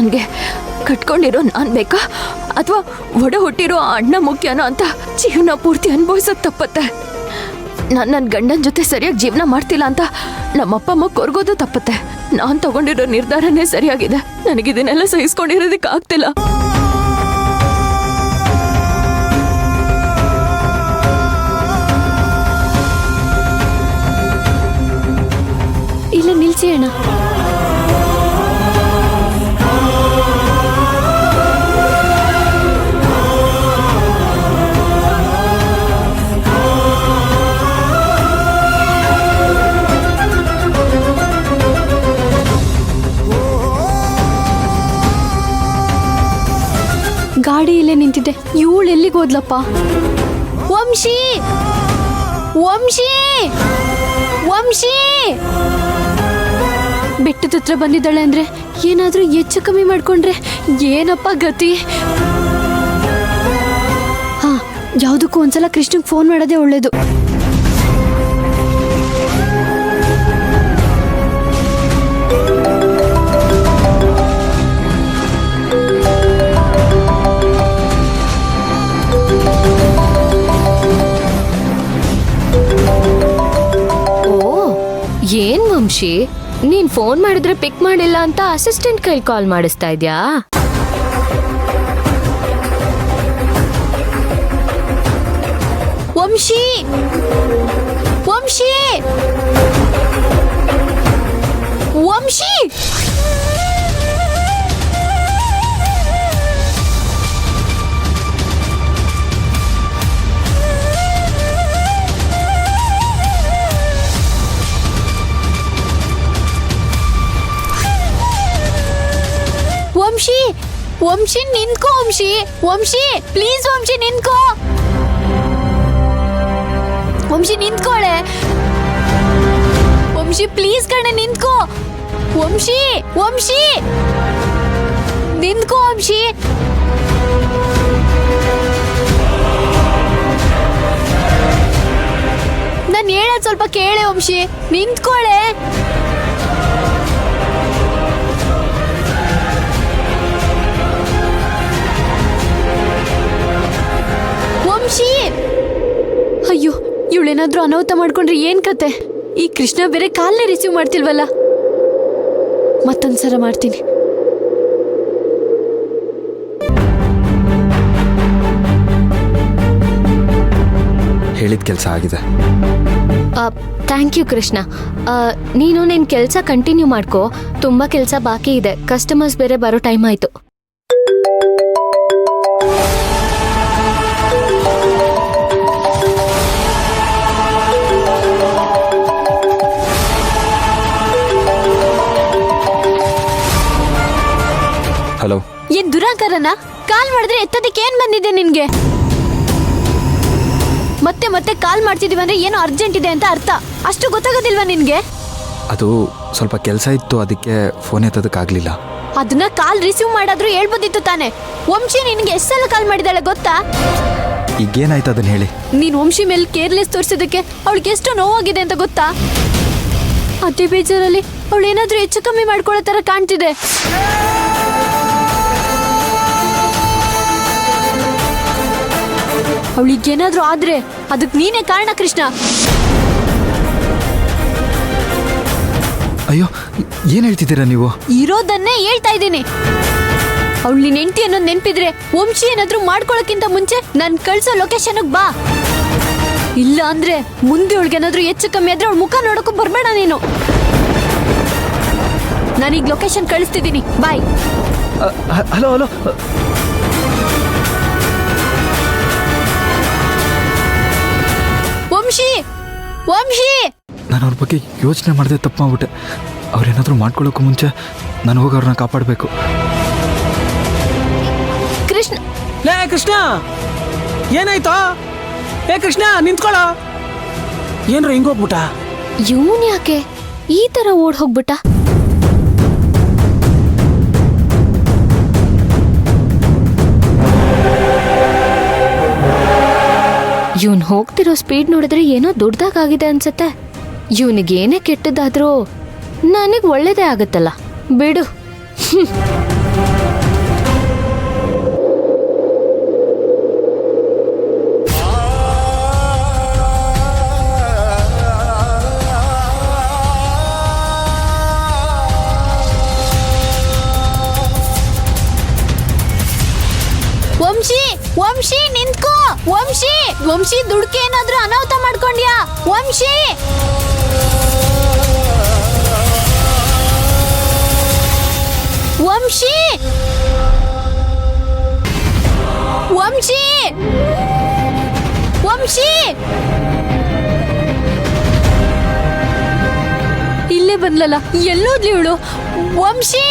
ನನಗೆ ಕಟ್ಕೊಂಡಿರೋ ನಾನು ಬೇಕಾ ಅಥವಾ ಒಡ ಹುಟ್ಟಿರೋ ಅಣ್ಣ ಮುಖ್ಯನೋ ಅಂತ ಜೀವನ ಪೂರ್ತಿ ಅನುಭವಿಸೋದು ತಪ್ಪತ್ತೆ. ನಾನು ನನ್ನ ಗಂಡನ ಜೊತೆ ಸರಿಯಾಗಿ ಜೀವನ ಮಾಡ್ತಿಲ್ಲ ಅಂತ ನಮ್ಮಪ್ಪ ಅಮ್ಮ ಕೊರ್ಗೋದು ತಪ್ಪತ್ತೆ. ನಾನು ತಗೊಂಡಿರೋ ನಿರ್ಧಾರನೇ ಸರಿಯಾಗಿದೆ. ನನಗಿದನ್ನೆಲ್ಲ ಸಹಿಸ್ಕೊಂಡಿರೋದಕ್ಕೆ ಆಗ್ತಿಲ್ಲ. ಇಲ್ಲ ನಿಲ್ಸಿ ಅಣ್ಣ. ಗಾಡಿ ಇಲ್ಲೇ ನಿಂತಿದ್ದೆ. ಇವಳು ಎಲ್ಲಿಗೆ ಹೋದ್ಲಪ್ಪ? ವಂಶಿ, ವಂಶಿ, ವಂಶಿ! ಬೆಟ್ಟದ ಹತ್ರ ಬಂದಿದ್ದಾಳೆ ಅಂದ್ರೆ ಏನಾದ್ರೂ ಹೆಚ್ಚು ಕಮ್ಮಿ ಮಾಡ್ಕೊಂಡ್ರೆ ಏನಪ್ಪ ಗತಿ? ಹಾ, ಯಾವುದಕ್ಕೂ ಒಂದ್ಸಲ ಕೃಷ್ಣಗ್ ಫೋನ್ ಮಾಡೋದೇ ಒಳ್ಳೇದು. ಏನ್ ವಂಶಿ, ನೀನ್ ಫೋನ್ ಮಾಡಿದ್ರೆ ಪಿಕ್ ಮಾಡಿಲ್ಲ ಅಂತ ಅಸಿಸ್ಟೆಂಟ್ ಕೈ ಕಾಲ್ ಮಾಡಿಸ್ತಾ ಇದ್ಯಾ? ವಂಶಿ, ವಂಶಿ, ವಂಶಿ! ವಂಶಿ, ವಂಶಿ ನಿಂತ್ಕೋ ವಂಶಿ, ವಂಶಿ ಪ್ಲೀಸ್ ವಂಶಿ ನಿಂತ್ಕೋ, ವಂಶಿ ನಿಂತ್ಕೋಳೆ, ವಂಶಿ ಪ್ಲೀಸ್ ಕಣೆ ನಿಂತ್ಕೋ, ವಂಶಿ, ವಂಶಿ ನಿಂತ್ಕೋ ವಂಶಿ. ನಾನು ಹೇಳೋದು ಸ್ವಲ್ಪ ಕೇಳೆ ವಂಶಿ, ನಿಂತ್ಕೋಳೆ. ಅಯ್ಯೋ, ಇವಳೇನಾದ್ರೂ ಅನಾಹುತ ಮಾಡ್ಕೊಂಡ್ರೆ ಏನ್ ಕತೆ? ಈ ಕೃಷ್ಣ ಬೇರೆ ಕಾಲ್ನೇ ರಿಸೀವ್ ಮಾಡ್ತಿಲ್ವಲ್ಲ. ಮತ್ತೊಂದ್ಸಲ ಮಾಡ್ತೀನಿ. ಹೇಳಿದ ಕೆಲಸ ಆಗಿದೆ. Thank you Krishna. ನೀನು ನಿನ್ ಕೆಲಸ ಕಂಟಿನ್ಯೂ ಮಾಡ್ಕೋ. ತುಂಬಾ ಕೆಲಸ ಬಾಕಿ ಇದೆ. ಕಸ್ಟಮರ್ಸ್ ಬೇರೆ ಬರೋ ಟೈಮ್ ಆಯ್ತು. ಹಲೋ. ಏನ್ ದುರಾಂಕಾರನ? ಕಾಲ್ ಮಾಡಿದ್ರೆ ಎತ್ತದಕ್ಕೆ ಏನ್ ಬಂದಿದೆ ನಿನ್ಗೆ? ಮತ್ತೆ ಮತ್ತೆ ಕಾಲ್ ಮಾಡ್ತಿದೀವಿ ಅಂದ್ರೆ ಏನೋ ಅರ್ಜೆಂಟ್ ಇದೆ ಅಂತ ಅರ್ಥ. ಅಷ್ಟು ಗೊತ್ತಾಗೋದಿಲ್ವಾ ನಿನ್ಗೆ? ಅದು ಸ್ವಲ್ಪ ಕೆಲಸ ಇತ್ತು, ಅದಕ್ಕೆ ಫೋನ್ ಎತ್ತೋದಕ್ಕಾಗ್ಲಿಲ್ಲ. ಅದನ್ನ ಕಾಲ್ ರಿಸೀವ್ ಮಾಡಾದ್ರೂ ಹೇಳ್ಬೋದಿತ್ತು ತಾನೆ. ವಂಶಿ ನಿನ್ಗೆ ಎಷ್ಟು ಸಲ ಕಾಲ್ ಮಾಡಿದಾಳೆ ಗೊತ್ತಾ? ಈಗೇನಾಯ್ತು ಅದನ್ನ ಹೇಳಿ. ನೀನ್ ವಂಶಿ ಮೇಲೆ ಕೇರ್ಲೆಸ್ ತೋರಿಸಿದಕ್ಕೆ ಅವಳಿಗೆ ಎಷ್ಟು ನೋವಾಗಿದೆ ಅಂತ ಗೊತ್ತಾ? ಅದೇ ಬೇಜಾರಲ್ಲಿ ಅವಳು ಏನಾದ್ರೂ ಹೆಚ್ಚು ಕಮ್ಮಿ ಮಾಡ್ಕೊಳ್ಳೋ ತರ ಕಾಣ್ತಿದೆ. ಅವಳಿಗೇನಾದ್ರೂ ಆದ್ರೆ ಅದಕ್ಕೆ ನೀನೇ ಕಾರಣ ಕೃಷ್ಣ. ಅಯ್ಯೋ, ಏನ್ ಹೇಳ್ತಿದ್ದೀರಾ ನೀವು? ಇರೋದನ್ನೇ ಹೇಳ್ತಾ ಇದ್ದೀನಿ. ಅವಳು ನಿನ್ ಹೆಂಡತಿ ಅನ್ನೋದು ನೆನ್ಪಿದ್ರೆ ವಂಶಿ ಏನಾದ್ರೂ ಮಾಡ್ಕೊಳಕ್ಕಿಂತ ಮುಂಚೆ ನನ್ ಕಳ್ಸೋ ಲೊಕೇಶನ್ಗೆ ಬಾ. ಇಲ್ಲ ಅಂದ್ರೆ ಮುಂದೆ ಅವಳಿಗೇನಾದ್ರೂ ಹೆಚ್ಚು ಕಮ್ಮಿ ಆದ್ರೆ ಅವಳ ಮುಖ ನೋಡಕ್ಕೂ ಬರ್ಬೇಡ ನೀನು. ನಾನೀಗ ಲೊಕೇಶನ್ ಕಳಿಸ್ತಿದ್ದೀನಿ, bye. Hello hello. Vamshi, Vamshi! ನಾನು ಅವ್ರ ಬಗ್ಗೆ ಯೋಚನೆ ಮಾಡದೆ ತಪ್ಪು ಮಾಡ್ಬಿಟ್ಟೆ. ಅವ್ರೇನಾದ್ರೂ ಮಾಡ್ಕೊಳ್ಳೋಕ್ಕೂ ಮುಂಚೆ ನಾನು ಹೋಗಿ ಅವ್ರನ್ನ ಕಾಪಾಡಬೇಕು. ಕೃಷ್ಣ, ಲೇ ಕೃಷ್ಣ, ಏನಾಯ್ತು? ಏ ಕೃಷ್ಣ ನಿಂತ್ಕೊಳ್ಳ. ಏನ್ರ ಹಿಂಗೋಗ್ಬಿಟ್ಟ? ಇವನ್ ಯಾಕೆ ಈ ತರ ಓಡ್ ಹೋಗ್ಬಿಟ್ಟ? ಇವನ್ ಹೋಗ್ತಿರೋ ಸ್ಪೀಡ್ ನೋಡಿದ್ರೆ ಏನೋ ದೊಡ್ಡದಾಗಿದೆ ಅನ್ಸತ್ತೆ. ಇವನಿಗೇನೇ ಕೆಟ್ಟದಾದ್ರೂ ನನಗ್ ಒಳ್ಳೇದೇ ಆಗತ್ತಲ್ಲ, ಬಿಡು. ವಂಶಿ ದುಡ್ಕೆ ಏನಾದ್ರೂ ಅನಾಹುತ ಮಾಡ್ಕೊಂಡ್ಯಾ? ವಂಶಿ ವಂಶಿ ವಂಶಿ ವಂಶಿ ಇಲ್ಲೇ ಬಂದ್ಲಲ್ಲ, ಎಲ್ಲೋದ್ಲಿ ಇವಳು? ವಂಶಿ